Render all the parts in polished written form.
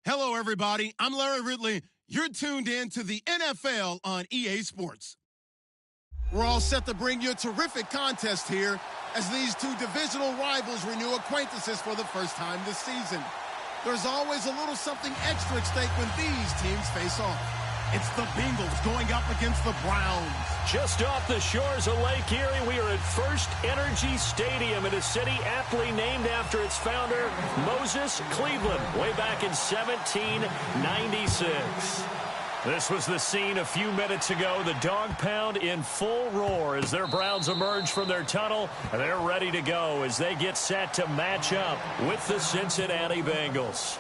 Hello, everybody. I'm Larry Ridley. You're tuned in to the NFL on EA Sports. We're all set to bring you a terrific contest here as these two divisional rivals renew acquaintances for the first time this season. There's always a little something extra at stake when these teams face off. It's the Bengals going up against the Browns. Just off the shores of Lake Erie, we are at First Energy Stadium in a city aptly named after its founder, Moses Cleveland, way back in 1796. This was the scene a few minutes ago. The dog pound in full roar as their Browns emerge from their tunnel. And they're ready to go as they get set to match up with the Cincinnati Bengals.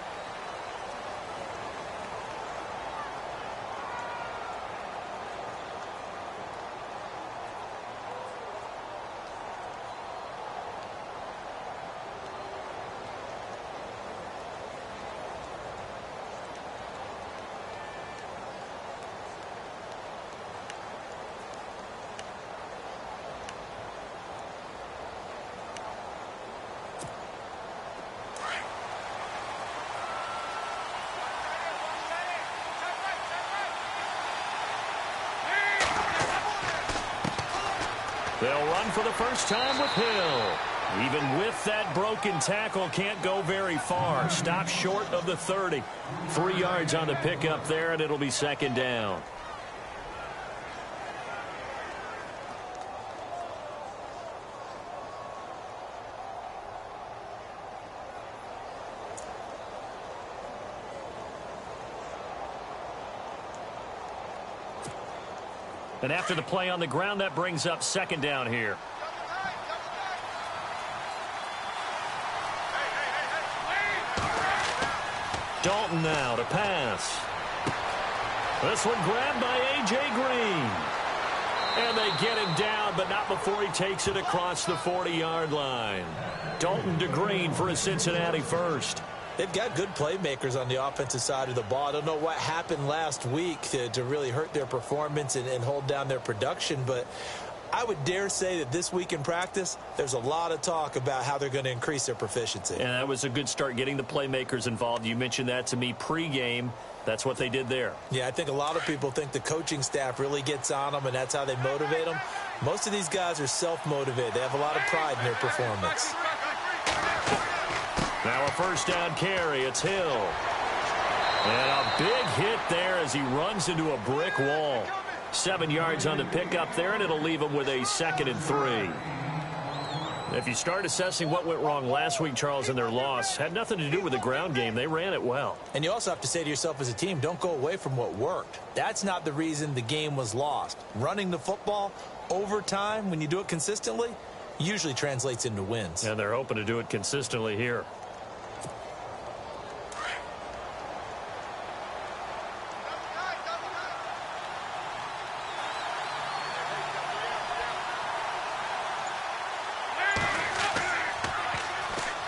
They'll run for the first time with Hill. Even with that broken tackle, can't go very far. Stop short of the 30. 3 yards on the pickup there, and it'll be second down. And after the play on the ground, that brings up second down here. Dalton now to pass. This one grabbed by A.J. Green. And they get him down, but not before he takes it across the 40-yard line. Dalton to Green for a Cincinnati first. They've got good playmakers on the offensive side of the ball. I don't know what happened last week to really hurt their performance and hold down their production, but I would dare say that this week in practice, there's a lot of talk about how they're going to increase their proficiency. And that was a good start, getting the playmakers involved. You mentioned that to me pregame. That's what they did there. Yeah, I think a lot of people think the coaching staff really gets on them, and that's how they motivate them. Most of these guys are self-motivated. They have a lot of pride in their performance. Now a first down carry. It's Hill. And a big hit there as he runs into a brick wall. 7 yards on the pickup there, and it'll leave him with a 2nd and 3. If you start assessing what went wrong last week, Charles, in their loss, had nothing to do with the ground game. They ran it well. And you also have to say to yourself as a team, don't go away from what worked. That's not the reason the game was lost. Running the football over time, when you do it consistently, usually translates into wins. And they're hoping to do it consistently here.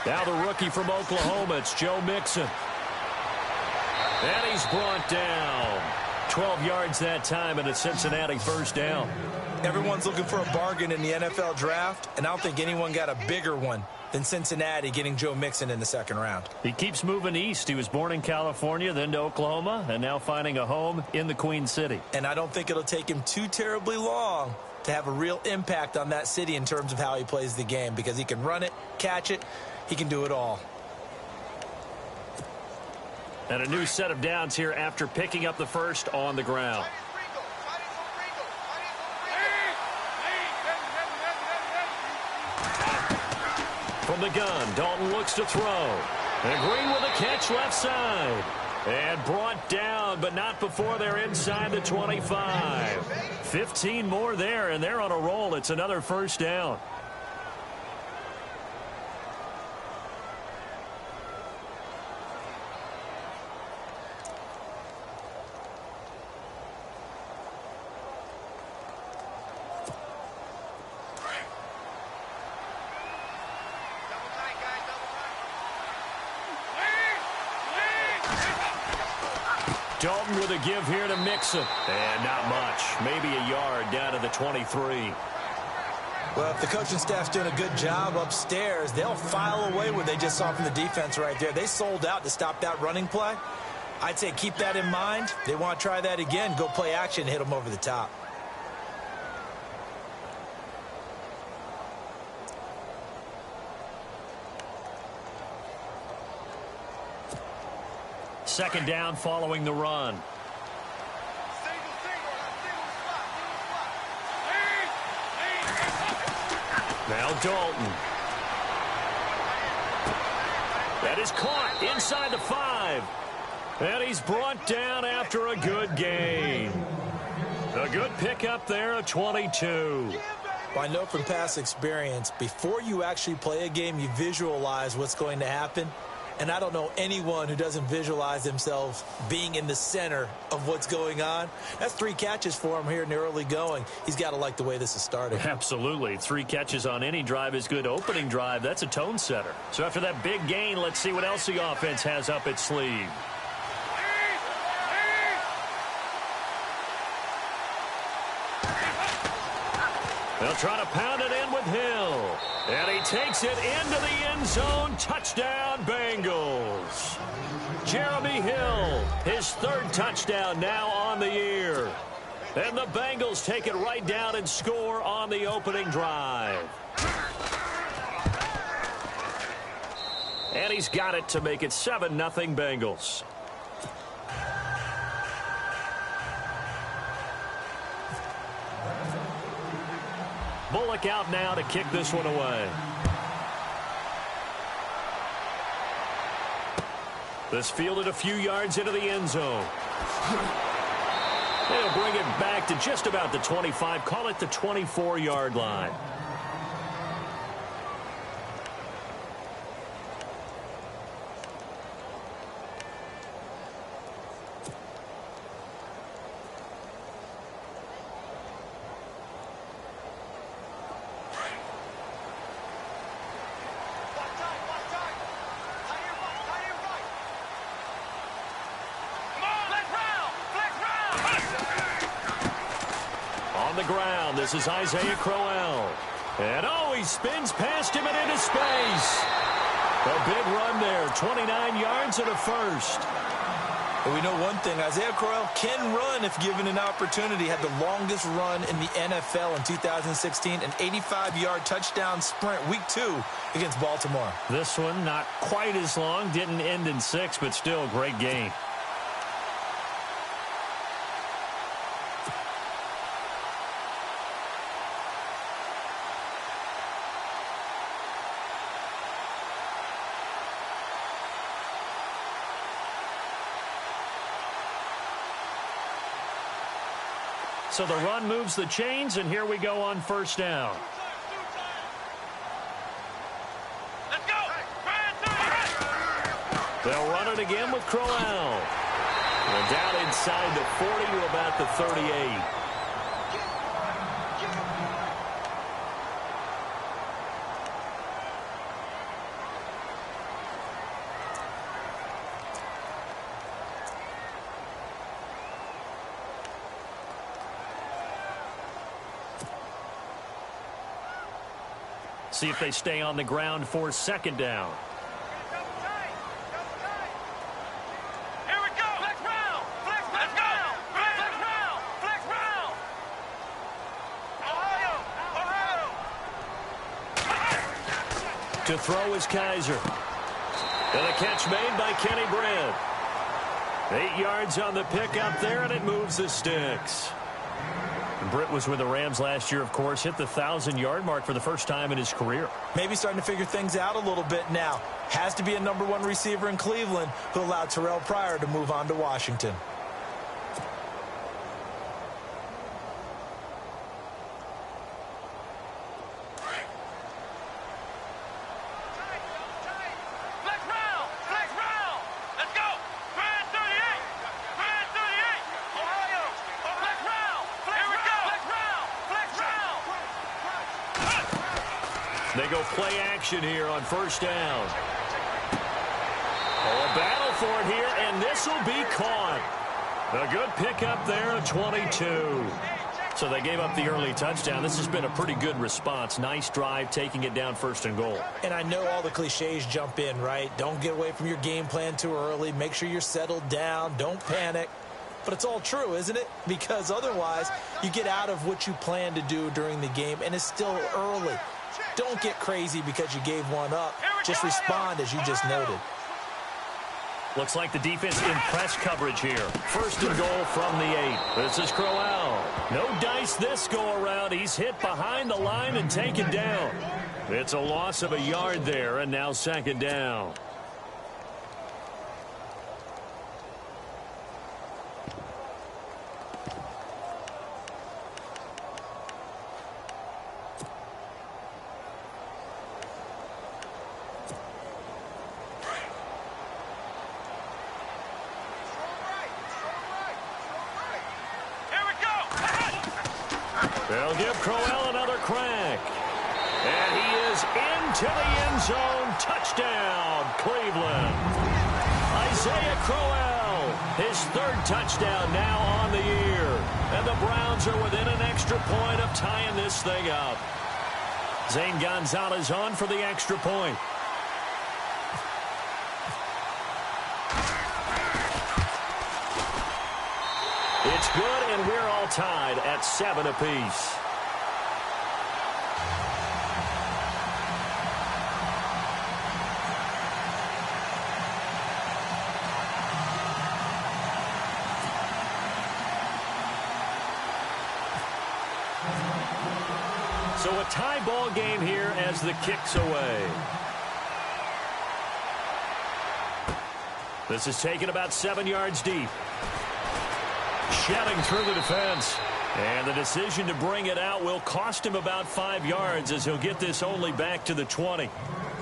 Now the rookie from Oklahoma, it's Joe Mixon. And he's brought down. 12 yards that time, and a Cincinnati first down. Everyone's looking for a bargain in the NFL draft, and I don't think anyone got a bigger one than Cincinnati getting Joe Mixon in the second round. He keeps moving east. He was born in California, then to Oklahoma, and now finding a home in the Queen City. And I don't think it'll take him too terribly long to have a real impact on that city in terms of how he plays the game, because he can run it, catch it, he can do it all. And a new set of downs here after picking up the first on the ground. From the gun, Dalton looks to throw. And Green with a catch left side. And brought down, but not before they're inside the 25. 15 more there, and they're on a roll. It's another first down. Dalton with a give here to Mixon. And not much. Maybe a yard down to the 23. Well, if the coaching staff's doing a good job upstairs, they'll file away what they just saw from the defense right there. They sold out to stop that running play. I'd say keep that in mind. They want to try that again. Go play action, hit them over the top. Second down following the run. Now Dalton. That is caught inside the 5. And he's brought down after a good gain. A good pickup there, a 22. Well, I know from past experience, before you actually play a game, you visualize what's going to happen. And I don't know anyone who doesn't visualize themselves being in the center of what's going on. That's 3 catches for him here in the early going. He's got to like the way this is starting. Absolutely. 3 catches on any drive is good. Opening drive, that's a tone setter. So after that big gain, let's see what else the offense has up its sleeve. They'll try to pound it in with Hill. And he takes it into the end zone. Touchdown, Bengals. Jeremy Hill, his 3rd touchdown now on the year. And the Bengals take it right down and score on the opening drive. And he's got it to make it 7-0 Bengals. Bullock out now to kick this one away. This fielded a few yards into the end zone. They'll bring it back to just about the 25. Call it the 24-yard line. On the ground, this is Isaiah Crowell. And he spins past him and into space. A big run there, 29 yards and a first. But we know one thing, Isaiah Crowell can run if given an opportunity. Had the longest run in the NFL in 2016, an 85-yard touchdown sprint, week 2 against Baltimore. This one not quite as long, didn't end in 6, but still a great gain. So the run moves the chains, and here we go on first down. Let's go. They'll run it again with Crowell. And down inside the 40 to about the 38. See if they stay on the ground for second down. Here we go. Flex round. Flex round. Flex round. Flex round. Ohio. To throw is Kaiser. And a catch made by Kenny Brand. 8 yards on the pickup there, and it moves the sticks. Britt was with the Rams last year, of course, hit the 1,000-yard mark for the first time in his career. Maybe starting to figure things out a little bit now. Has to be a #1 receiver in Cleveland who allowed Terrell Pryor to move on to Washington. They go play action here on first down. Oh, a battle for it here, and this will be caught. A good pickup there, a 22. So they gave up the early touchdown. This has been a pretty good response. Nice drive, taking it down 1st and goal. And I know all the cliches jump in, right? Don't get away from your game plan too early. Make sure you're settled down. Don't panic. But it's all true, isn't it? Because otherwise, you get out of what you plan to do during the game, and it's still early. Don't get crazy because you gave one up. Just respond as you just noted. Looks like the defense in press coverage here. 1st and goal from the 8. This is Crowell. No dice this go-around. He's hit behind the line and taken down. It's a loss of a yard there, and now 2nd down. They'll give Crowell another crack. And he is into the end zone. Touchdown, Cleveland. Isaiah Crowell, his 3rd touchdown now on the year. And the Browns are within an extra point of tying this thing up. Zane Gonzalez on for the extra point. It's good, and we're all tied at 7 apiece. So a tie ball game here as the kick's away. This is taken about 7 yards deep. Shedding through the defense. And the decision to bring it out will cost him about 5 yards as he'll get this only back to the 20.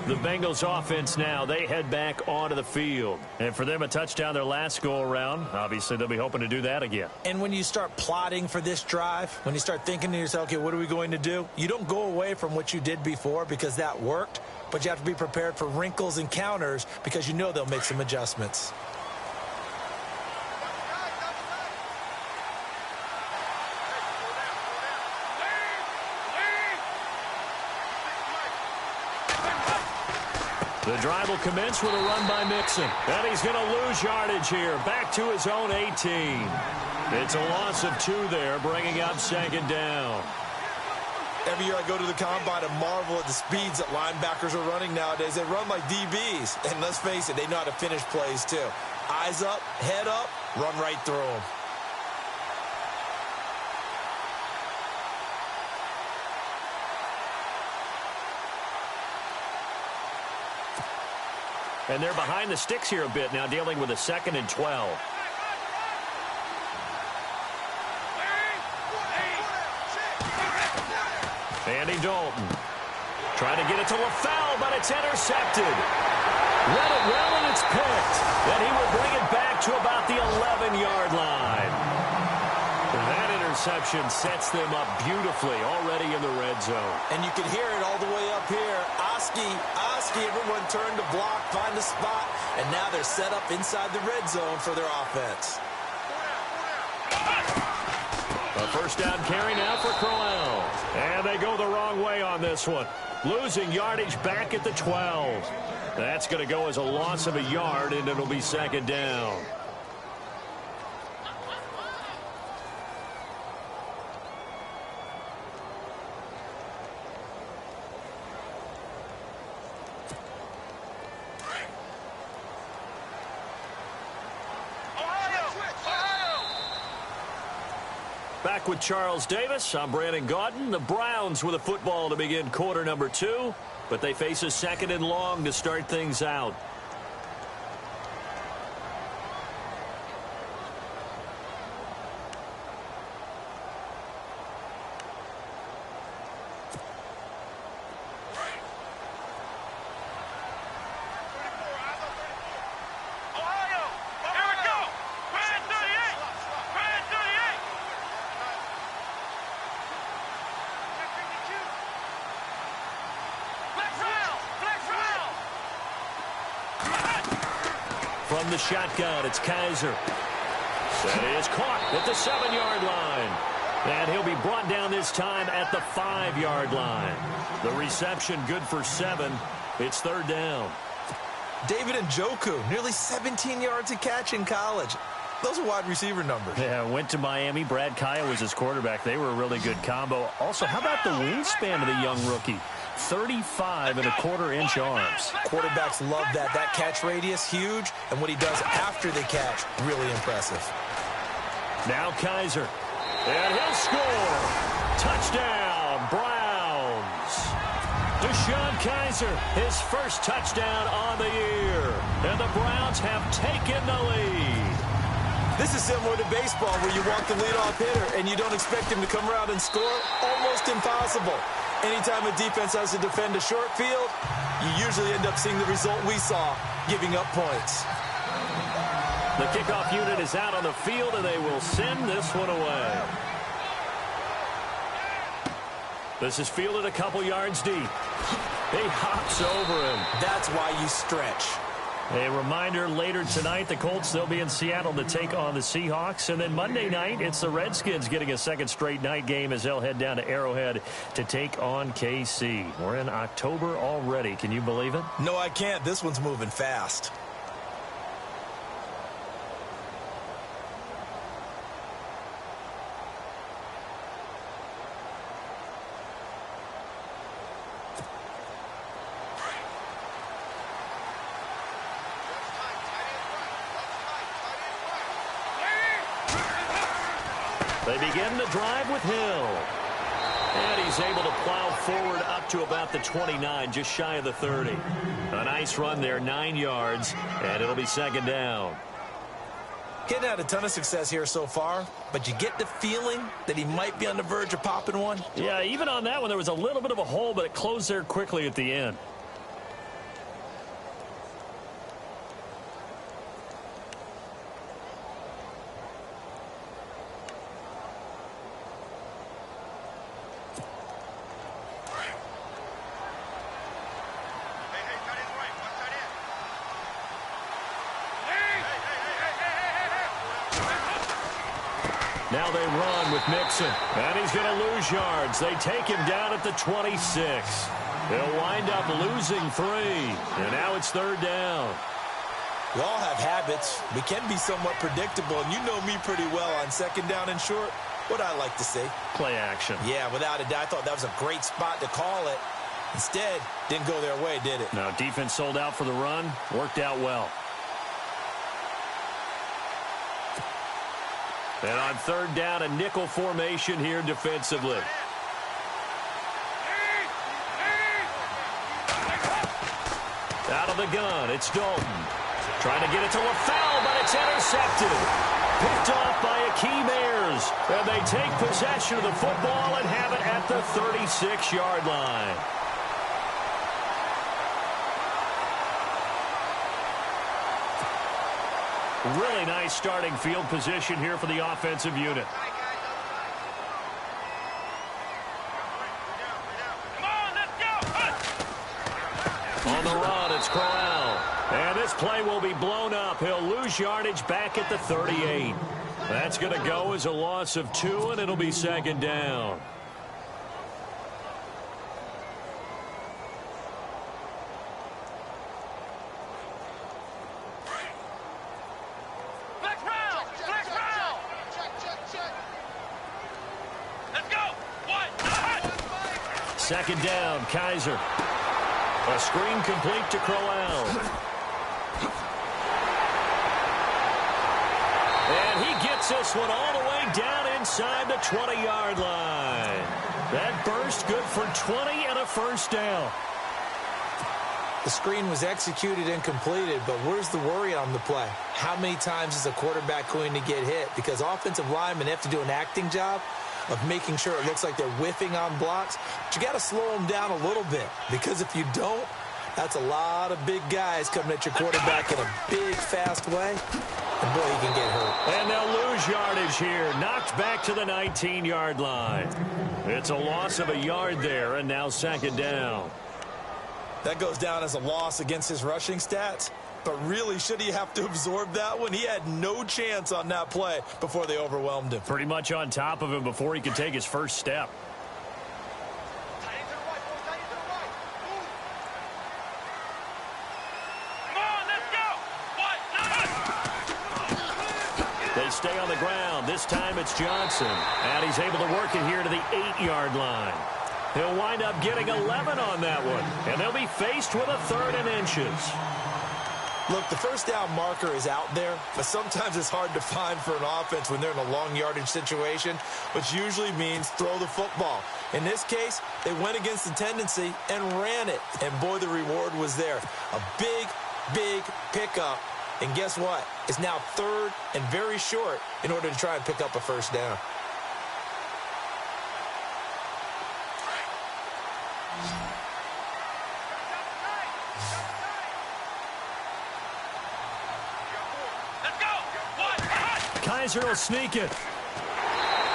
The Bengals offense now, they head back onto the field. And for them, a touchdown their last go-around. Obviously, they'll be hoping to do that again. And when you start plotting for this drive, when you start thinking to yourself, okay, what are we going to do? You don't go away from what you did before because that worked, but you have to be prepared for wrinkles and counters because you know they'll make some adjustments. The drive will commence with a run by Mixon. And he's going to lose yardage here. Back to his own 18. It's a loss of 2 there, bringing up 2nd down. Every year I go to the combine and marvel at the speeds that linebackers are running nowadays. They run like DBs. And let's face it, they know how to finish plays too. Eyes up, head up, run right through them. And they're behind the sticks here a bit now, dealing with a 2nd and 12. Andy Dalton trying to get it to LaFell, but it's intercepted. Read it well, and it's picked. Then he will bring it back to about the 11-yard line. That interception sets them up beautifully already in the red zone. And you can hear it all the way up here. Oski, everyone turned to block, find a spot, and now they're set up inside the red zone for their offense. A 1st down carry now for Crowell. And they go the wrong way on this one. Losing yardage back at the 12. That's going to go as a loss of a yard, and it'll be 2nd down. Back with Charles Davis, I'm Brandon Gaudin. The Browns with a football to begin quarter number 2, but they face a 2nd and long to start things out. From the shotgun, it's Kaiser. That is caught at the 7-yard line. And he'll be brought down this time at the 5-yard line. The reception good for 7. It's third down. David Njoku, nearly 17 yards a catch in college. Those are wide receiver numbers. Yeah, went to Miami. Brad Kaya was his quarterback. They were a really good combo. Also, how about the wingspan of the young rookie? 35.25-inch arms. Quarterbacks love that. That catch radius, huge. And what he does after the catch, really impressive. Now Kaiser. And he'll score. Touchdown, Browns. Deshaun Kaiser, his first touchdown on the year. And the Browns have taken the lead. This is similar to baseball where you walk the leadoff hitter and you don't expect him to come around and score. Almost impossible. Anytime a defense has to defend a short field, you usually end up seeing the result we saw, giving up points. The kickoff unit is out on the field, and they will send this one away. This is fielded a couple yards deep. He hops over him. That's why you stretch. A reminder, later tonight, the Colts, they'll be in Seattle to take on the Seahawks. And then Monday night, it's the Redskins getting a second straight night game as they'll head down to Arrowhead to take on KC. We're in October already. Can you believe it? No, I can't. This one's moving fast. They begin the drive with Hill. And he's able to plow forward up to about the 29, just shy of the 30. A nice run there, 9 yards, and it'll be second down. Getting had a ton of success here so far, but you get the feeling that he might be on the verge of popping one. Yeah, even on that one, there was a little bit of a hole, but it closed there quickly at the end. Now they run with Mixon, and he's going to lose yards. They take him down at the 26. They'll wind up losing 3, and now it's third down. We all have habits. We can be somewhat predictable, and you know me pretty well on second down and short. What I like to see. Play action. Yeah, without a doubt. I thought that was a great spot to call it. Instead, didn't go their way, did it? No, defense sold out for the run. Worked out well. And on third down, a nickel formation here defensively. Out of the gun, it's Dalton. Trying to get it to LaFell, but it's intercepted. Picked off by Akeem Ayers. And they take possession of the football and have it at the 36-yard line. Really nice starting field position here for the offensive unit. On the run, it's Corral. And this play will be blown up. He'll lose yardage back at the 38. That's going to go as a loss of 2, and it'll be second down. Second down, Kaiser. A screen complete to Crowell. And he gets this one all the way down inside the 20-yard line. That burst good for 20 and a first down. The screen was executed and completed, but where's the worry on the play? How many times is a quarterback going to get hit? Because offensive linemen have to do an acting job of making sure it looks like they're whiffing on blocks. But you got to slow them down a little bit, because if you don't, that's a lot of big guys coming at your quarterback in a big, fast way. And boy, he can get hurt. And they'll lose yardage here. Knocked back to the 19-yard line. It's a loss of a yard there, and now second down. That goes down as a loss against his rushing stats. But really, should he have to absorb that one? He had no chance on that play before they overwhelmed him. Pretty much on top of him before he could take his first step. They stay on the ground. This time it's Johnson. And he's able to work it here to the 8-yard line. He'll wind up getting 11 on that one. And they'll be faced with a 3rd and inches. Look, the first down marker is out there, but sometimes it's hard to find for an offense when they're in a long yardage situation, which usually means throw the football. In this case, they went against the tendency and ran it. And boy, the reward was there. A big, big pickup. And guess what? It's now 3rd and very short in order to try and pick up a first down. Kaiser will sneak it.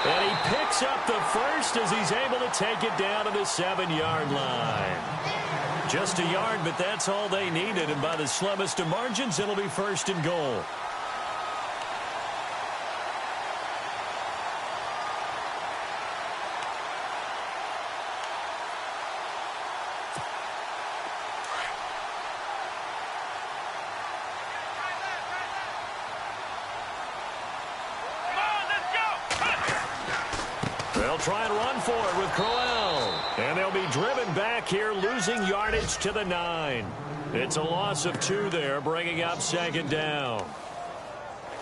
And he picks up the first as he's able to take it down to the 7-yard line. Just a yard, but that's all they needed. And by the slimmest of margins, it'll be 1st and goal. They'll try and run for it with Crowell. And they'll be driven back here, losing yardage to the 9. It's a loss of 2 there, bringing up 2nd down.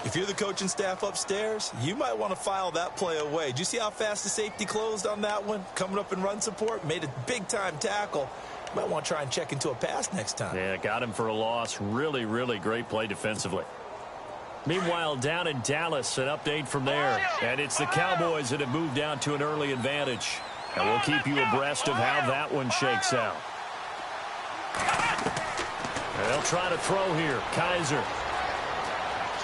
If you're the coaching staff upstairs, you might want to file that play away. Did you see how fast the safety closed on that one? Coming up in run support, made a big-time tackle. You might want to try and check into a pass next time. Yeah, got him for a loss. Really, really great play defensively. Meanwhile, down in Dallas, an update from there. And it's the Cowboys that have moved down to an early advantage. And we'll keep you abreast of how that one shakes out. And they'll try to throw here. Kaiser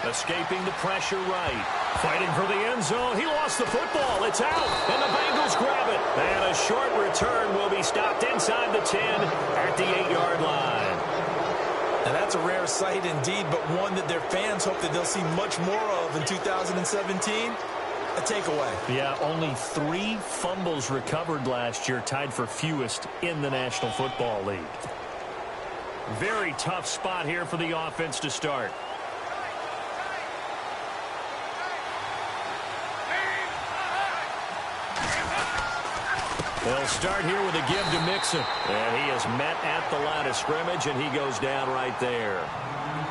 escaping the pressure right. Fighting for the end zone. He lost the football. It's out. And the Bengals grab it. And a short return will be stopped inside the 10 at the 8-yard line. Now, that's a rare sight indeed, but one that their fans hope that they'll see much more of in 2017. A takeaway. Yeah, only 3 fumbles recovered last year, tied for fewest in the National Football League. Very tough spot here for the offense to start. They'll start here with a give to Mixon. And he is met at the line of scrimmage, and he goes down right there.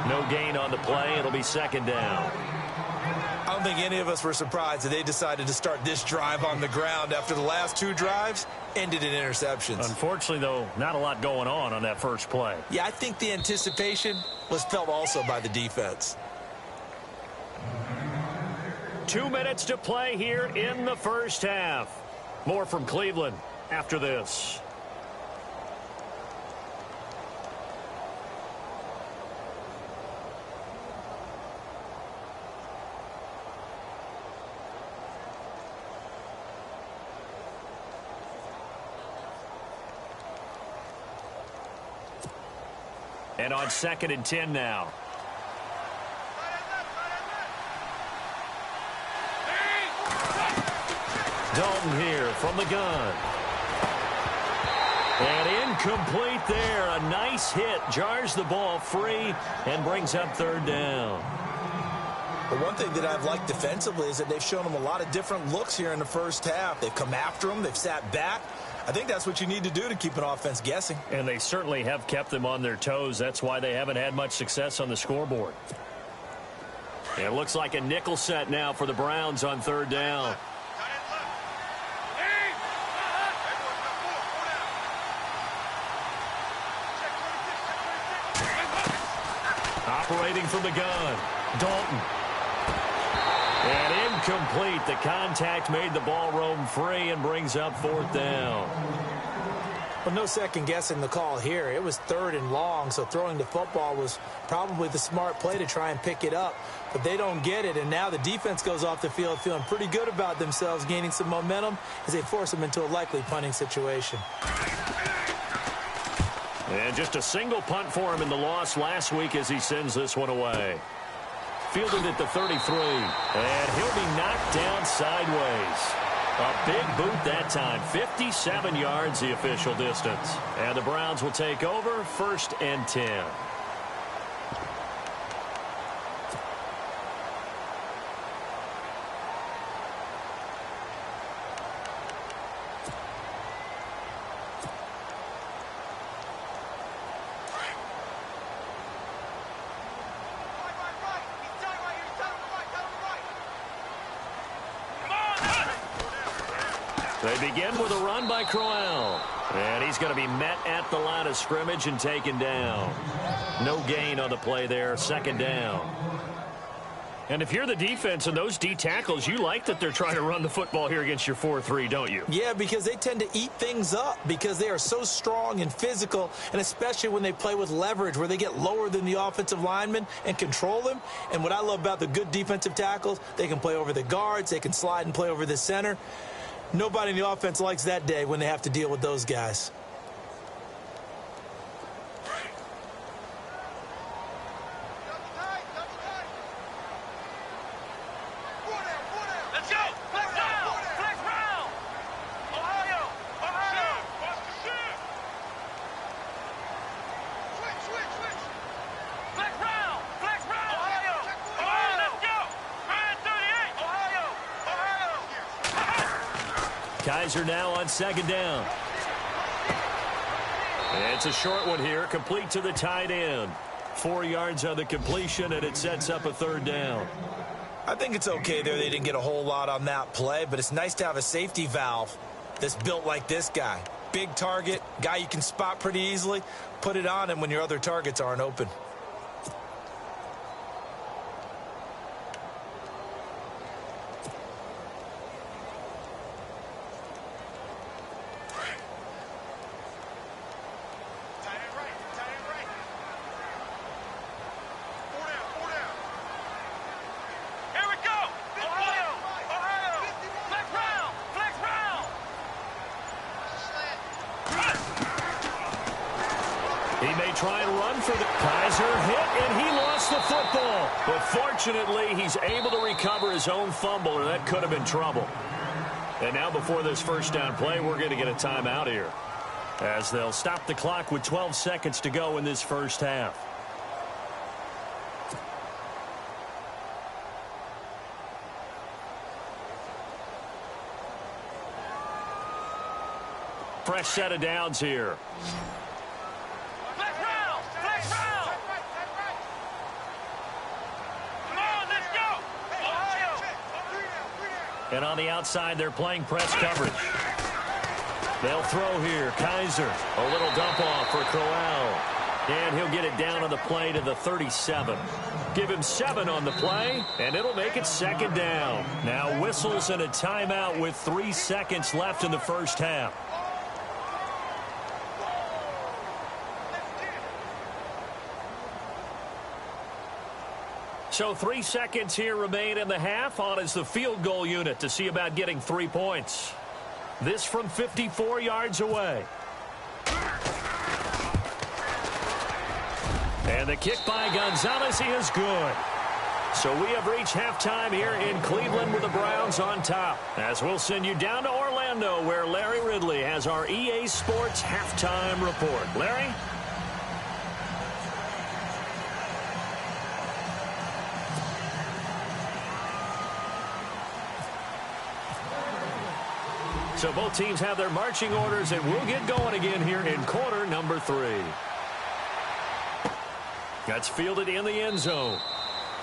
No gain on the play. It'll be 2nd down. I don't think any of us were surprised that they decided to start this drive on the ground after the last 2 drives ended in interceptions. Unfortunately, though, not a lot going on that first play. Yeah, I think the anticipation was felt also by the defense. 2 minutes to play here in the first half. More from Cleveland after this. And on 2nd and 10 now. Dalton here from the gun. And incomplete there. A nice hit. Jars the ball free and brings up 3rd down. But one thing that I've liked defensively is that they've shown them a lot of different looks here in the first half. They've come after them. They've sat back. I think that's what you need to do to keep an offense guessing. And they certainly have kept them on their toes. That's why they haven't had much success on the scoreboard. And it looks like a nickel set now for the Browns on 3rd down. Operating from the gun, Dalton. And incomplete. The contact made the ball roam free and brings up 4th down. Well, no second guessing the call here. It was 3rd and long, so throwing the football was probably the smart play to try and pick it up. But they don't get it, and now the defense goes off the field feeling pretty good about themselves, gaining some momentum as they force them into a likely punting situation. And just a single punt for him in the loss last week as he sends this one away. Fielded at the 33. And he'll be knocked down sideways. A big boot that time. 57 yards the official distance. And the Browns will take over 1st and 10. They begin with a run by Crowell. And he's going to be met at the line of scrimmage and taken down. No gain on the play there. 2nd down. And if you're the defense and those D tackles, you like that they're trying to run the football here against your 4-3, don't you? Yeah, because they tend to eat things up because they are so strong and physical, and especially when they play with leverage where they get lower than the offensive linemen and control them. And what I love about the good defensive tackles, they can play over the guards, they can slide and play over the center. Nobody in the offense likes that day when they have to deal with those guys. Let's go! Flex round! Flex round! Ohio! Ohio! Switch! Flex round! Flex round! Ohio! Ohio! Let's go! Ryan 38! Ohio! Kaiser now on 2nd down. It's a short one here, complete to the tight end. 4 yards on the completion, and it sets up a 3rd down. I think it's okay there. They didn't get a whole lot on that play, but it's nice to have a safety valve that's built like this guy. Big target, guy you can spot pretty easily. Put it on him when your other targets aren't open. He may try and run for the Kaiser hit, and he lost the football. But fortunately, he's able to recover his own fumble, or that could have been trouble. And now before this 1st down play, we're going to get a timeout here, as they'll stop the clock with 12 seconds to go in this 1st half. Fresh set of downs here. And on the outside, they're playing press coverage. They'll throw here. Kaiser, a little dump off for Crowell. And he'll get it down on the play to the 37. Give him 7 on the play, and it'll make it 2nd down. Now whistles and a timeout with 3 seconds left in the 1st half. So 3 seconds here remain in the half. On is the field goal unit to see about getting 3 points. This from 54 yards away. And the kick by Gonzalez is good. So we have reached halftime here in Cleveland with the Browns on top. As we'll send you down to Orlando, where Larry Ridley has our EA Sports halftime report. Larry? So both teams have their marching orders, and we'll get going again here in quarter number 3. That's fielded in the end zone.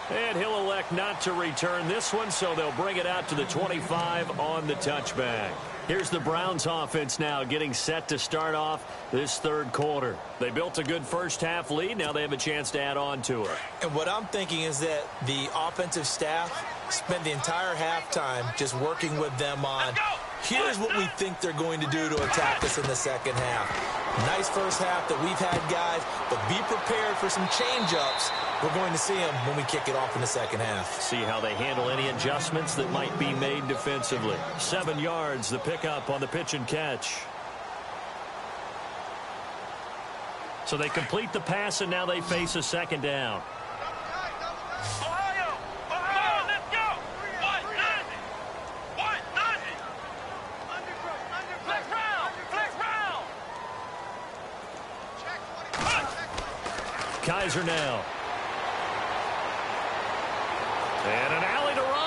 And he'll elect not to return this one, so they'll bring it out to the 25 on the touchback. Here's the Browns offense now getting set to start off this 3rd quarter. They built a good 1st half lead. Now they have a chance to add on to it. And what I'm thinking is that the offensive staff spent the entire halftime just working with them on, here's what we think they're going to do to attack us in the 2nd half. Nice 1st half that we've had, guys, but be prepared for some change-ups. We're going to see them when we kick it off in the 2nd half. See how they handle any adjustments that might be made defensively. 7 yards, the pickup on the pitch and catch. So they complete the pass, and now they face a second down. Ohio! Ohio! Let's go! What does it? What does it? Flex round! Flex round! Kaiser now. And an alley to run.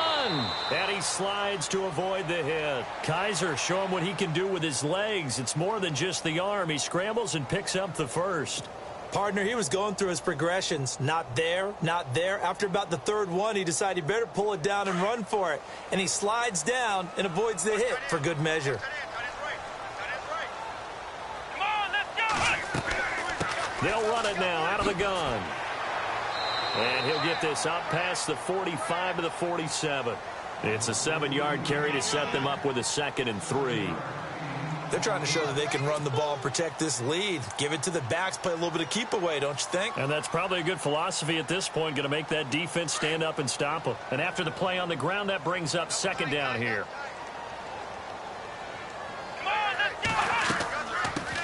And he slides to avoid the hit. Kaiser showing what he can do with his legs. It's more than just the arm. He scrambles and picks up the first. Partner, he was going through his progressions. Not there, not there. After about the third one, he decided he better pull it down and run for it. And he slides down and avoids the hit for good measure. Come on, let's go! They'll run it now out of the gun. And he'll get this up past the 45 to the 47. It's a 7-yard carry to set them up with a 2nd and 3. They're trying to show that they can run the ball and protect this lead. Give it to the backs, play a little bit of keep away, don't you think? And that's probably a good philosophy at this point, going to make that defense stand up and stop them. And after the play on the ground, that brings up 2nd down here. Come on, let's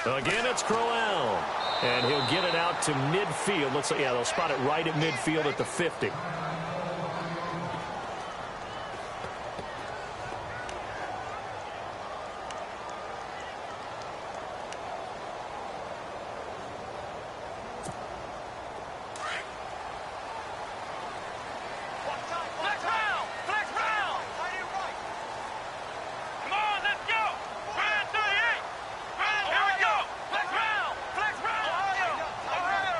go! Again, it's Crowell. And he'll get it out to midfield. Let's say, yeah, they'll spot it right at midfield at the 50. Flex round! Flex round! Come on, let's go! Round 38! Here we go! Flex round! Flex round! Ohio!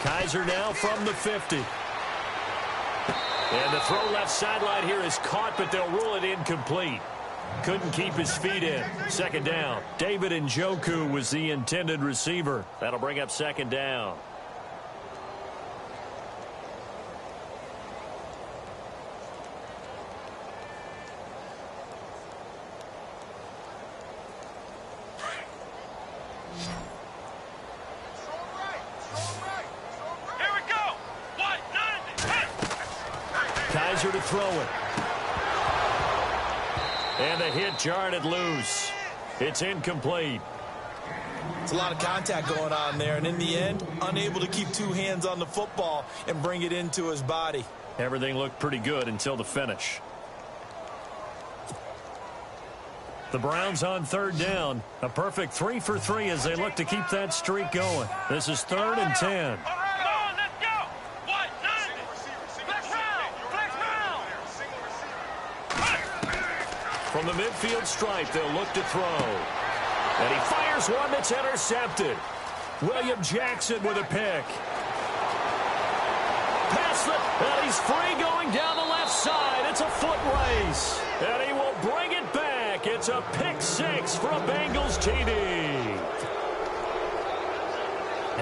Kaiser now from the 50. And the throw left sideline here is caught, but they'll rule it incomplete. Couldn't keep his feet in. 2nd down. David Njoku was the intended receiver. That'll bring up 2nd down. Here we go! What does it? Kaiser to throw it. And the hit jarred it loose. It's incomplete. It's a lot of contact going on there, and in the end, unable to keep 2 hands on the football and bring it into his body. Everything looked pretty good until the finish. The Browns on 3rd down. A perfect 3 for 3 as they look to keep that streak going. This is 3rd and 10. Come on, let's go! What does it? Flex round! Flex round! From the midfield stripe, they'll look to throw. And he fires one that's intercepted. William Jackson with a pick. Pass it, and he's free going down the left side. It's a foot race. And he will bring it back. It's a pick 6 for a Bengals TD.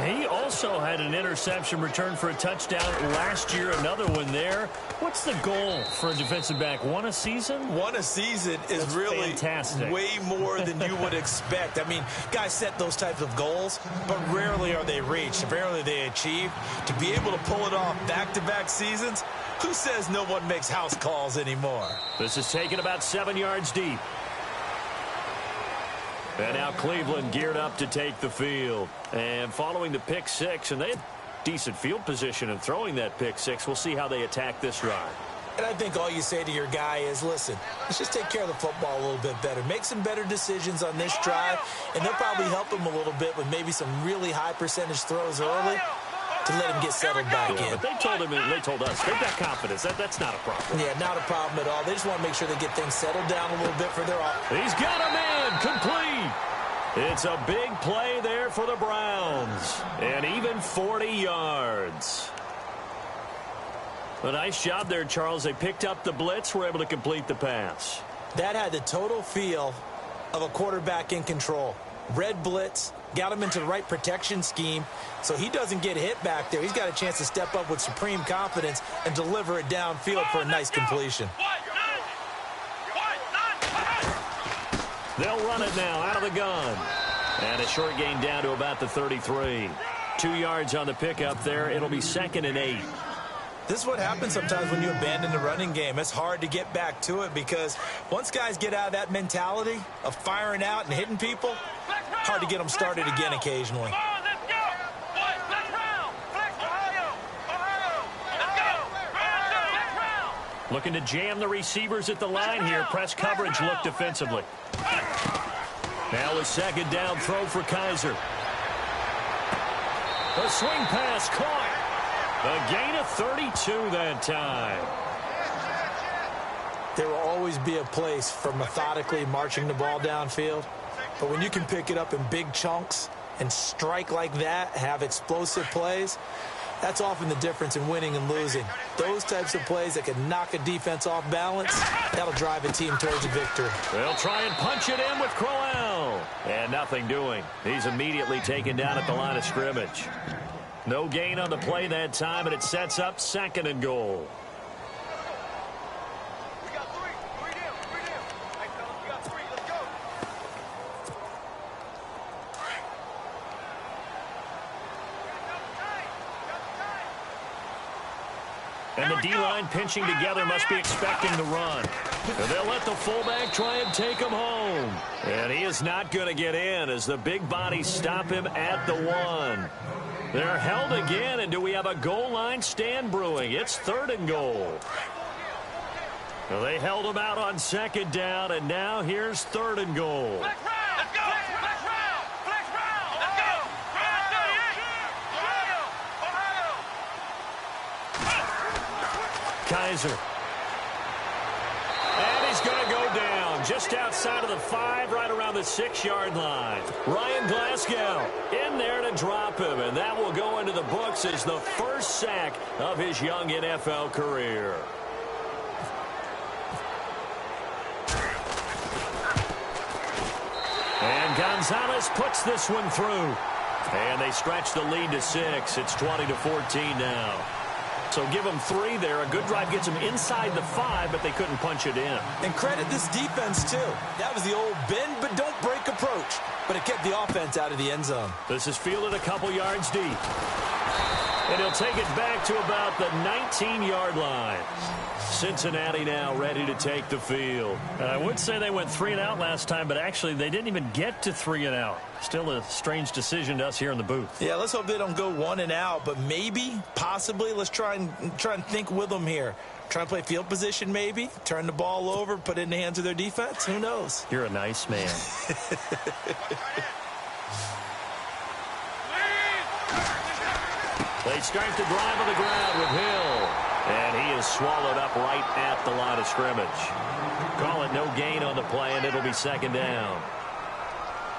He also had an interception return for a touchdown last year. Another one there. What's the goal for a defensive back? One a season? One a season is That's really fantastic. Way more than you would expect. I mean, guys set those types of goals, but rarely are they reached. Rarely are they achieved. To be able to pull it off back-to-back seasons, who says no one makes house calls anymore? This is taken about 7 yards deep. And now Cleveland geared up to take the field. And following the pick 6, and they had decent field position in throwing that pick 6. We'll see how they attack this drive. And I think all you say to your guy is, listen, let's just take care of the football a little bit better. Make some better decisions on this drive, and they'll probably help him a little bit with maybe some really high percentage throws early to let him get settled back in. But they told him, and they told us, they've got confidence. That's not a problem. Yeah, not a problem at all. They just want to make sure they get things settled down a little bit for their offense. He's got a man complete. It's a big play there for the Browns. And even 40 yards. A nice job there, Charles. They picked up the blitz, were able to complete the pass. That had the total feel of a quarterback in control. Red blitz, got him into the right protection scheme, so he doesn't get hit back there. He's got a chance to step up with supreme confidence and deliver it downfield for a nice completion. They'll run it now out of the gun. And a short gain down to about the 33. 2 yards on the pickup there. It'll be 2nd and 8. This is what happens sometimes when you abandon the running game. It's hard to get back to it because once guys get out of that mentality of firing out and hitting people, hard to get them started again occasionally. Come on, let's go. One, flex round. Flex Ohio. Ohio. Let's go. Flex round. Looking to jam the receivers at the line here. Press coverage look defensively. Now a second down throw for Kaiser. The swing pass caught. The gain of 32 that time. There will always be a place for methodically marching the ball downfield. But when you can pick it up in big chunks and strike like that, have explosive plays, that's often the difference in winning and losing. Those types of plays that can knock a defense off balance, that'll drive a team towards a victory. They'll try and punch it in with Crowell. And nothing doing. He's immediately taken down at the line of scrimmage. No gain on the play that time, and it sets up 2nd and goal. We got three. Three down. Hey, fellas, we got three. Let's go. And the D-line pinching together must be expecting the run. And they'll let the fullback try and take him home. And he is not going to get in as the big bodies stop him at the 1. They're held again, and do we have a goal line stand brewing? It's 3rd and goal. Well, they held him out on 2nd down, and now here's 3rd and goal. Flex round. Let's go. Flex round. Flex round. Let's go. Ohio. Kaiser. And he's going to go down just outside of the 5, right around the 6-yard line. Ryan Glasgow in there to drop him, and that will go into the books as the first sack of his young NFL career. And Gonzalez puts this one through. And they stretch the lead to 6. It's 20-14 now. So give them 3 there. A good drive gets them inside the 5, but they couldn't punch it in. And credit this defense, too. That was the old bend but don't break approach. But it kept the offense out of the end zone. This is fielded a couple yards deep. And he'll take it back to about the 19-yard line. Cincinnati now ready to take the field. I would say they went 3 and out last time, but actually they didn't even get to 3 and out. Still a strange decision to us here in the booth. Yeah, let's hope they don't go 1 and out, but maybe, possibly, let's try and think with them here. Try and play field position maybe, turn the ball over, put it in the hands of their defense. Who knows? You're a nice man. They start to drive on the ground with Hill. And he is swallowed up right at the line of scrimmage. Call it no gain on the play, and it'll be 2nd down.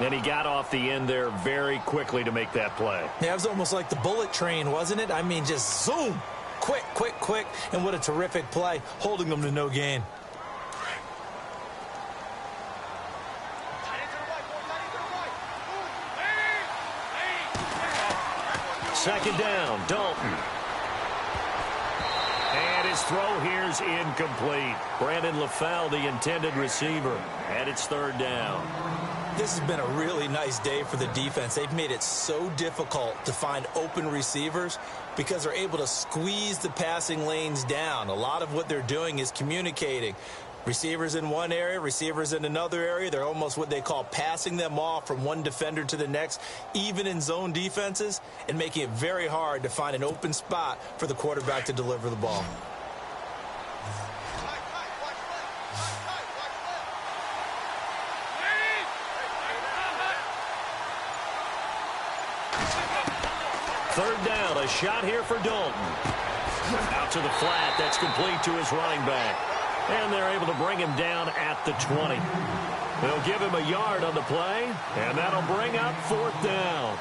And he got off the end there very quickly to make that play. Yeah, it was almost like the bullet train, wasn't it? I mean, just zoom. Quick, quick, quick. And what a terrific play, holding them to no gain. Second down, Dalton. And his throw here's incomplete. Brandon LaFell, the intended receiver. And it's 3rd down. This has been a really nice day for the defense. They've made it so difficult to find open receivers because they're able to squeeze the passing lanes down. A lot of what they're doing is communicating. Receivers in one area, receivers in another area. They're almost what they call passing them off from one defender to the next, even in zone defenses, and making it very hard to find an open spot for the quarterback to deliver the ball. Third down, a shot here for Dalton. Out to the flat, that's complete to his running back. And they're able to bring him down at the 20. They'll give him a yard on the play, and that'll bring up 4th down.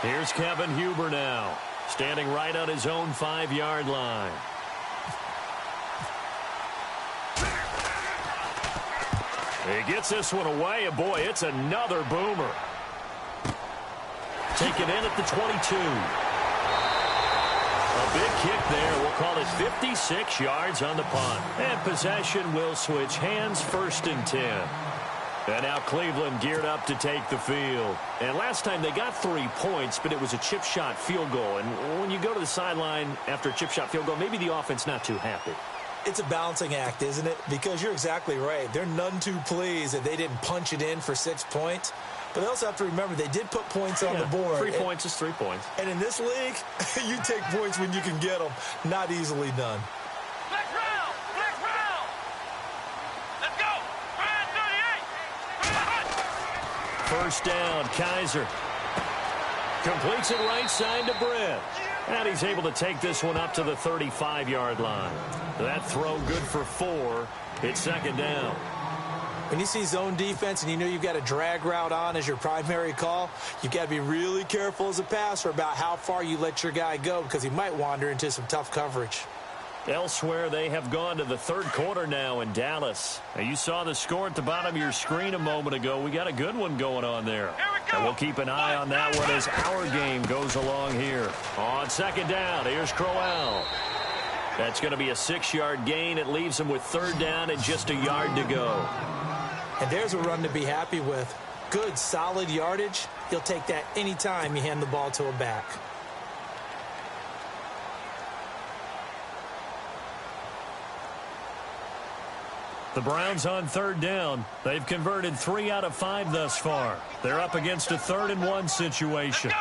Here's Kevin Huber now, standing right on his own 5-yard line. He gets this one away, and boy, it's another boomer. Taken in at the 22. A big kick there. We'll call it 56 yards on the punt. And possession will switch hands, 1st and 10. And now Cleveland geared up to take the field. And last time they got 3 points, but it was a chip shot field goal. And when you go to the sideline after a chip shot field goal, maybe the offense not too happy. It's a balancing act, isn't it? Because you're exactly right. They're none too pleased that they didn't punch it in for 6 points. But they also have to remember they did put points on the board. 3 points is 3 points. And in this league, you take points when you can get them. Not easily done. Flex round! Flex round! Let's go! Ryan 38! First down, Kaiser. Completes it right side to Britt. And he's able to take this one up to the 35-yard line. That throw good for 4. It's second down. When you see zone defense and you know you've got a drag route on as your primary call, you've got to be really careful as a passer about how far you let your guy go because he might wander into some tough coverage. Elsewhere, they have gone to the third quarter now in Dallas. Now, you saw the score at the bottom of your screen a moment ago. We got a good one going on there. And we'll keep an eye on that one as our game goes along here. On second down, here's Crowell. That's going to be a 6-yard gain. It leaves him with third down and just a yard to go. And there's a run to be happy with. Good, solid yardage. He'll take that anytime you hand the ball to a back. The Browns on third down. They've converted 3 out of 5 thus far. They're up against a 3rd-and-1 situation.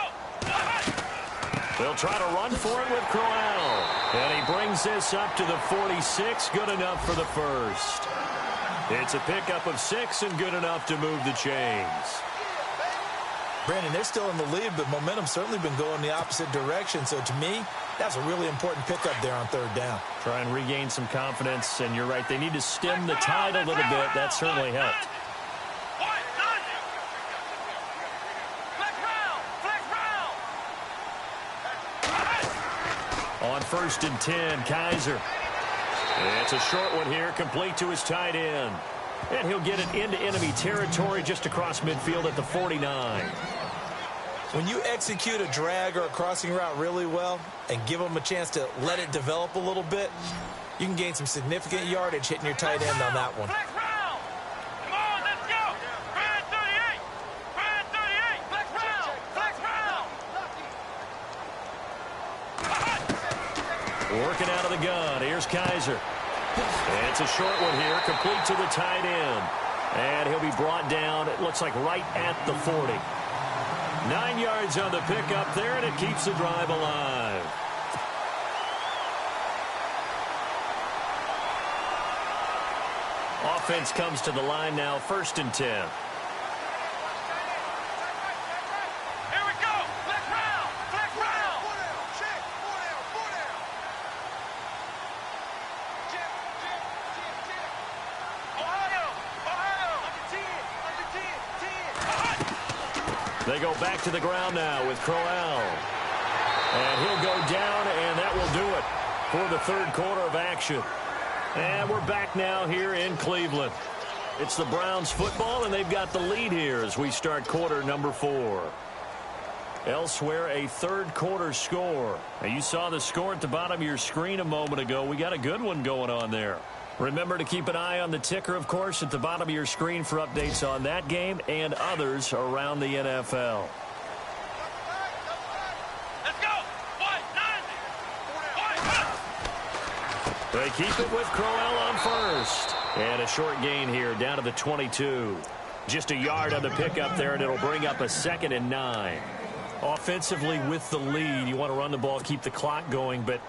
They'll try to run for it with Crowell. And he brings this up to the 46. Good enough for the first. It's a pickup of 6 and good enough to move the chains. Brandon, they're still in the lead, but momentum's certainly been going the opposite direction. So to me, that's a really important pickup there on third down. Try and regain some confidence, and you're right. They need to stem the tide a little bit. That certainly helped. On 1st and 10, Kaiser. It's a short one here, complete to his tight end. And he'll get it into enemy territory just across midfield at the 49. When you execute a drag or a crossing route really well and give them a chance to let it develop a little bit, you can gain some significant yardage hitting your tight end on that one. Come on, let's go! Ryan 38! Ryan 38! Flex round! Flex round! Working out of the gun. Here's Kaiser. It's a short one here, complete to the tight end. And he'll be brought down, it looks like right at the 40. 9 yards on the pickup there, and it keeps the drive alive. Offense comes to the line now, 1st and 10. Here we go! Flex round! Flex round! Check! 4 down! Ohio! Under 10! They go back to the ground now with Crowell. And he'll go down, and that will do it for the third quarter of action. And we're back now here in Cleveland. It's the Browns football, and they've got the lead here as we start quarter number 4. Elsewhere, a third quarter score. Now, you saw the score at the bottom of your screen a moment ago. We got a good one going on there. Remember to keep an eye on the ticker, of course, at the bottom of your screen for updates on that game and others around the NFL. Let's go! They keep it with Crowell on first. And a short gain here down to the 22. Just a yard on the pickup there, and it'll bring up a 2nd and 9. Offensively with the lead, you want to run the ball, keep the clock going, but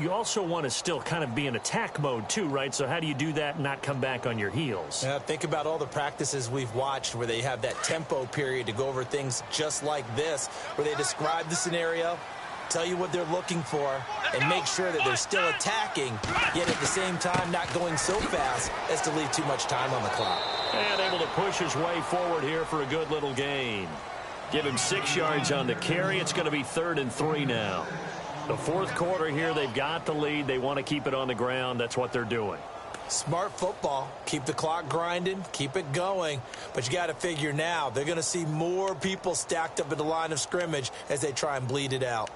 you also want to still kind of be in attack mode too, right? So how do you do that and not come back on your heels? Yeah, think about all the practices we've watched where they have that tempo period to go over things just like this, where they describe the scenario, tell you what they're looking for, and make sure that they're still attacking, yet at the same time not going so fast as to leave too much time on the clock. And able to push his way forward here for a good little gain. Give him 6 yards on the carry. It's going to be 3rd and 3 now. The fourth quarter here, they've got the lead. They want to keep it on the ground. That's what they're doing. Smart football. Keep the clock grinding. Keep it going. But you got to figure now, they're going to see more people stacked up at the line of scrimmage as they try and bleed it out.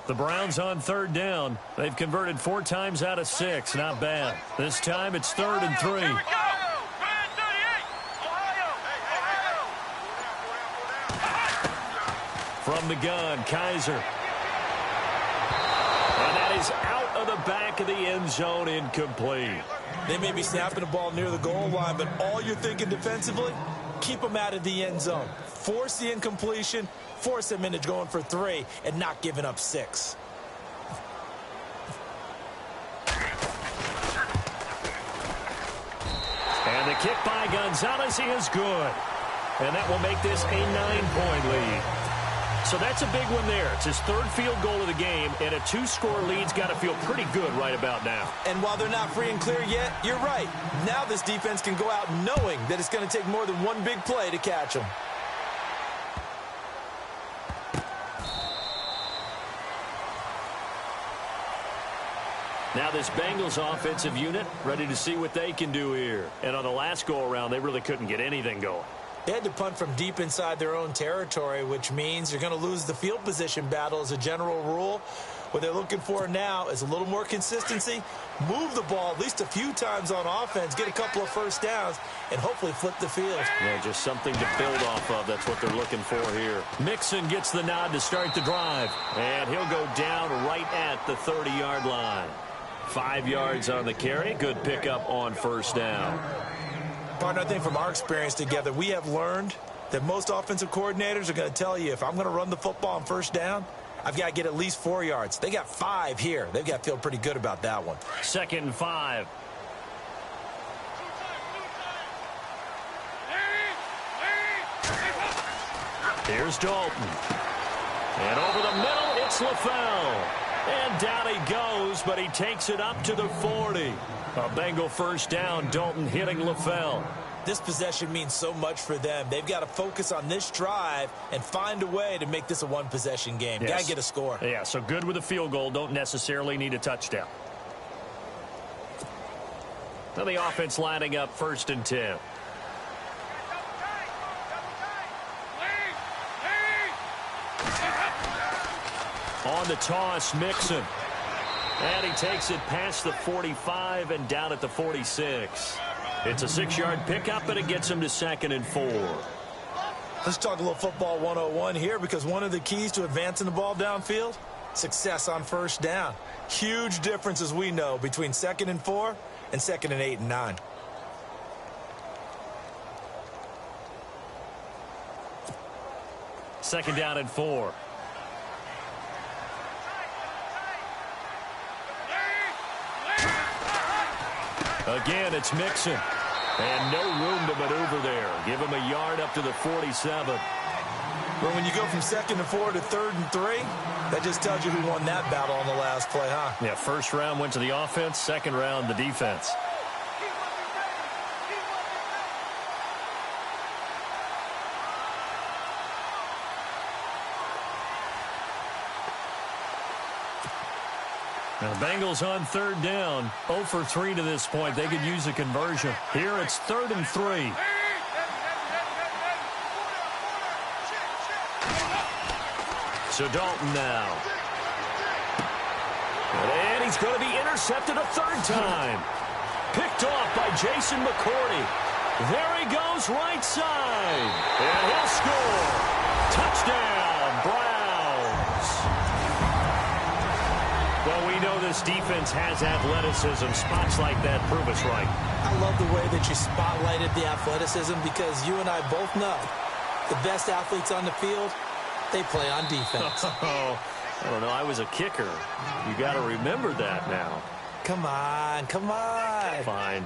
The Browns on third down. They've converted 4 times out of 6. Not bad. This time it's 3rd and 3. Here we go! Ryan 38! Ohio! From the gun, Kaiser. is out of the back of the end zone, incomplete. They may be snapping the ball near the goal line, but all you're thinking defensively, keep them out of the end zone. Force the incompletion, force them into going for 3, and not giving up 6. And the kick by Gonzalez is good. And that will make this a 9-point lead. So that's a big one there. It's his 3rd field goal of the game, and a 2-score lead's got to feel pretty good right about now. And while they're not free and clear yet, you're right. Now this defense can go out knowing that it's going to take more than one big play to catch them. Now this Bengals offensive unit ready to see what they can do here. And on the last go-around, they really couldn't get anything going. They had to punt from deep inside their own territory, which means you're going to lose the field position battle as a general rule. What they're looking for now is a little more consistency, move the ball at least a few times on offense, get a couple of first downs, and hopefully flip the field. Yeah, just something to build off of. That's what they're looking for here. Mixon gets the nod to start the drive, and he'll go down right at the 30-yard line. 5 yards on the carry. Good pickup on first down. Partner, I think from our experience together, we have learned that most offensive coordinators are going to tell you, if I'm going to run the football on first down, I've got to get at least 4 yards. They got 5 here. They've got to feel pretty good about that one. 2nd and 5. Here's Dalton. And over the middle, it's LaFell. And down he goes, but he takes it up to the 40. A Bengal first down, Dalton hitting LaFell. This possession means so much for them. They've got to focus on this drive and find a way to make this a one-possession game. Yes. Got to get a score. Yeah, so good with a field goal. Don't necessarily need a touchdown. Now the offense lining up 1st and 10. On the toss, Mixon. And he takes it past the 45 and down at the 46. It's a 6-yard pickup, and it gets him to 2nd and 4. Let's talk a little football 101 here, because one of the keys to advancing the ball downfield, success on first down. Huge difference, as we know, between 2nd and 4 and 2nd and 8 and 9. Second down and 4. Again, it's Mixon. And no room to maneuver there. Give him a yard up to the 47. But when you go from 2nd and 4 to 3rd and 3, that just tells you who won that battle on the last play, huh? Yeah, first round went to the offense, second round the defense. Now the Bengals on 3rd down, 0 for 3 to this point. They could use a conversion. Here it's 3rd and 3. So Dalton now. And he's going to be intercepted a 3rd time. Picked off by Jason McCourty. There he goes right side. And he'll score. Touchdown, Browns. Well, we know this defense has athleticism. Spots like that prove us right. I love the way that you spotlighted the athleticism, because you and I both know the best athletes on the field, they play on defense. I don't know. I was a kicker. You got to remember that now. Come on, come on. Fine.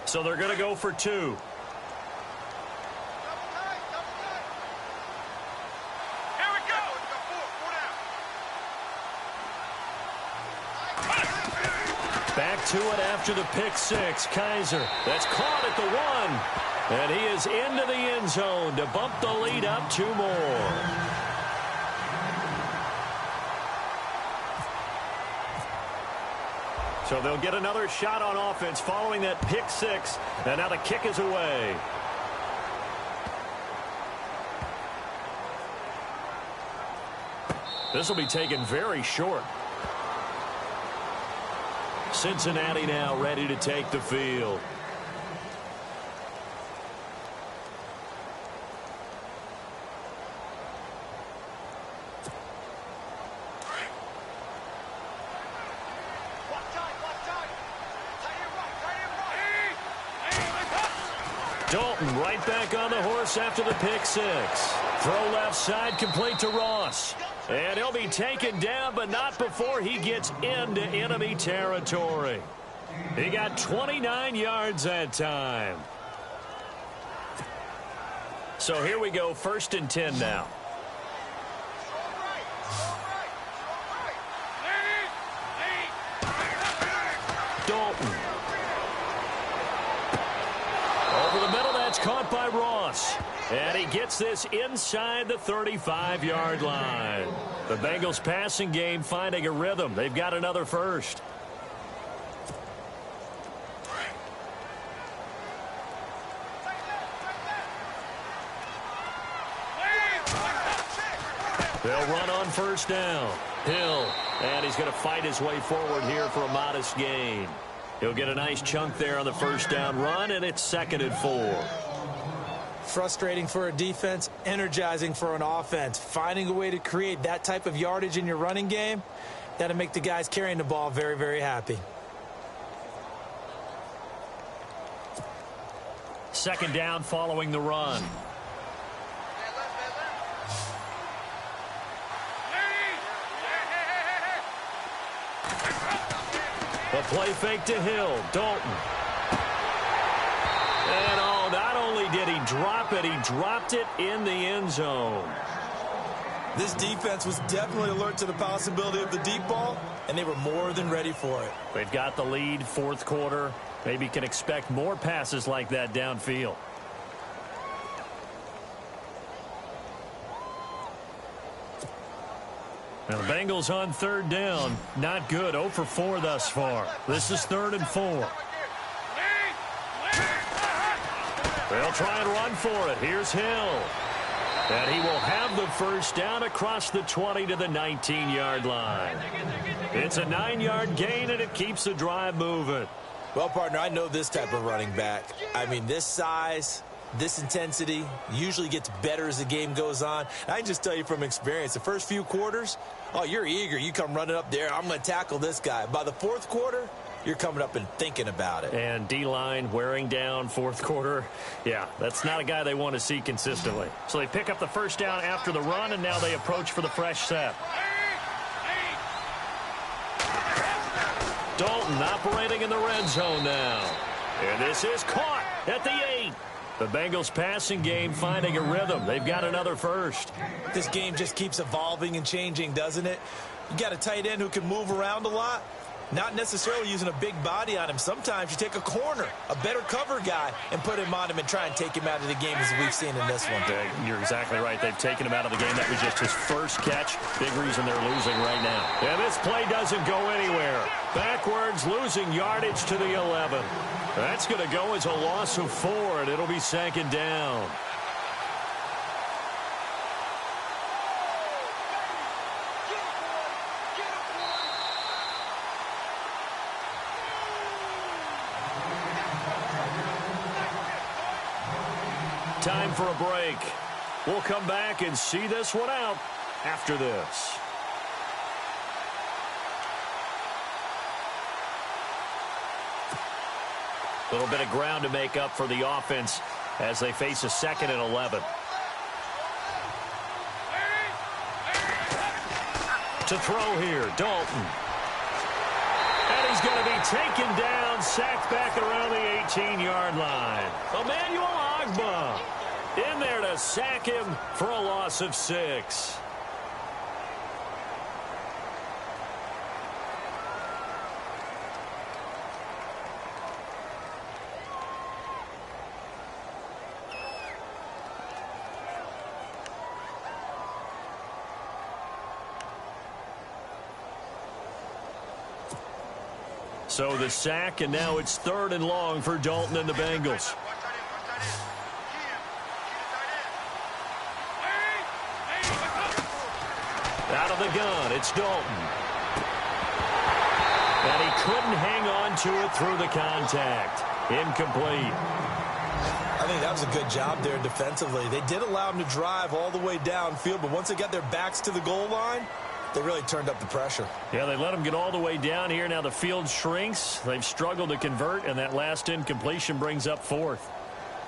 So they're going to go for 2. Back to it after the pick 6. Kaiser. That's caught at the 1. And he is into the end zone to bump the lead up 2 more. So they'll get another shot on offense following that pick 6. And now the kick is away. This will be taken very short. Cincinnati now ready to take the field. Dalton right back on the horse after the pick six. Throw left side, complete to Ross. And he'll be taken down, but not before he gets into enemy territory. He got 29 yards that time. So here we go, 1st and 10 now. Dalton. Over the middle, that's caught by Ross. And he gets this inside the 35-yard line. The Bengals passing game finding a rhythm. They've got another first. They'll run on 1st down. Hill, and he's going to fight his way forward here for a modest gain. He'll get a nice chunk there on the 1st down run, and it's 2nd and 4. Frustrating for a defense, energizing for an offense. Finding a way to create that type of yardage in your running game, that'll make the guys carrying the ball very, very happy. 2nd down following the run. The play fake to Hill. Dalton. And not only did he drop it, he dropped it in the end zone. This defense was definitely alert to the possibility of the deep ball, and they were more than ready for it. They've got the lead, 4th quarter. Maybe can expect more passes like that downfield. Now the Bengals on 3rd down. Not good. 0 for 4 thus far. This is 3rd and 4. They'll try and run for it. Here's Hill. And he will have the 1st down across the 20 to the 19-yard line. It's a 9-yard gain, and it keeps the drive moving. Well, partner, I know this type of running back. I mean, this size, this intensity usually gets better as the game goes on. I can just tell you from experience, the first few quarters, oh, you're eager. You come running up there, I'm going to tackle this guy. By the 4th quarter, you're coming up and thinking about it. And D-line wearing down 4th quarter. Yeah, that's not a guy they want to see consistently. So they pick up the 1st down after the run, and now they approach for the fresh set. Dalton operating in the red zone now. And this is caught at the 8. The Bengals passing game finding a rhythm. They've got another first. This game just keeps evolving and changing, doesn't it? You got a tight end who can move around a lot. Not necessarily using a big body on him. Sometimes you take a corner, a better cover guy, and put him on him and try and take him out of the game as we've seen in this one. You're exactly right. They've taken him out of the game. That was just his first catch. Big reason they're losing right now. And this play doesn't go anywhere. Backwards, losing yardage to the 11. That's going to go as a loss of 4, and it'll be 2nd down. Time for a break. We'll come back and see this one out after this. A little bit of ground to make up for the offense as they face a 2nd and 11. To throw here, Dalton. And he's going to be taken down, sacked back around the 18-yard line. Emmanuel Ogbah in there to sack him for a loss of 6. So the sack, and now it's 3rd and long for Dalton and the Bengals. Out of the gun, it's Dalton. And he couldn't hang on to it through the contact. Incomplete. I think that was a good job there defensively. They did allow him to drive all the way downfield, but once they got their backs to the goal line, they really turned up the pressure. Yeah, they let him get all the way down here. Now the field shrinks. They've struggled to convert, and that last incompletion brings up fourth.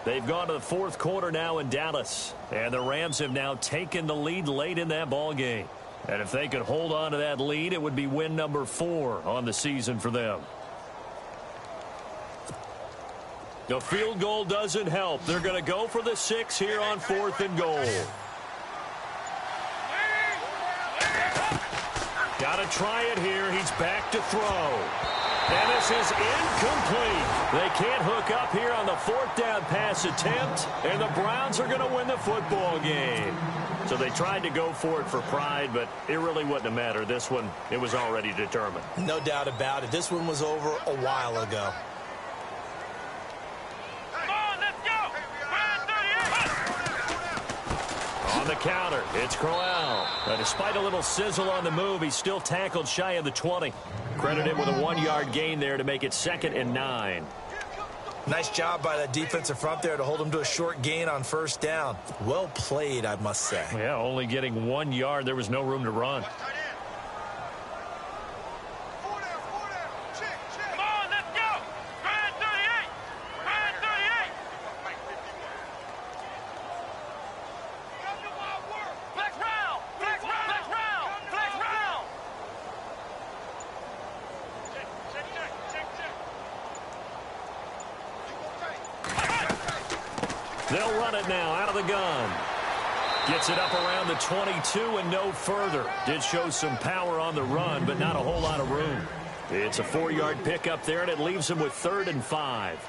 They've gone to the fourth quarter now in Dallas, and the Rams have now taken the lead late in that ball game. And if they could hold on to that lead, it would be win number 4 on the season for them. The field goal doesn't help. They're going to go for the 6 here on 4th and goal. Got to try it here. He's back to throw. And this is incomplete. They can't hook up here on the 4th down pass attempt, and the Browns are going to win the football game. So they tried to go for it for pride, but it really wouldn't have mattered. This one, it was already determined. No doubt about it. This one was over a while ago. On the counter, it's Crowell. Despite a little sizzle on the move, he's still tackled shy of the 20. Credit him with a 1-yard gain there to make it 2nd and 9. Nice job by that defensive front there to hold him to a short gain on 1st down. Well played, I must say. Yeah, only getting 1 yard. There was no room to run. They'll run it now out of the gun. Gets it up around the 22 and no further. Did show some power on the run, but not a whole lot of room. It's a 4-yard pickup there, and it leaves him with 3rd and 5.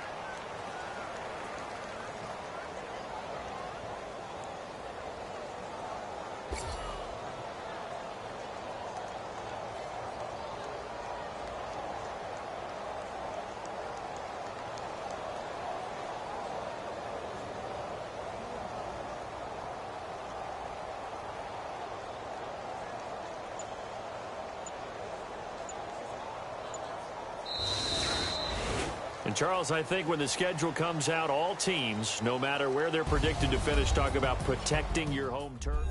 And Charles, I think when the schedule comes out, all teams, no matter where they're predicted to finish, talk about protecting your home turf.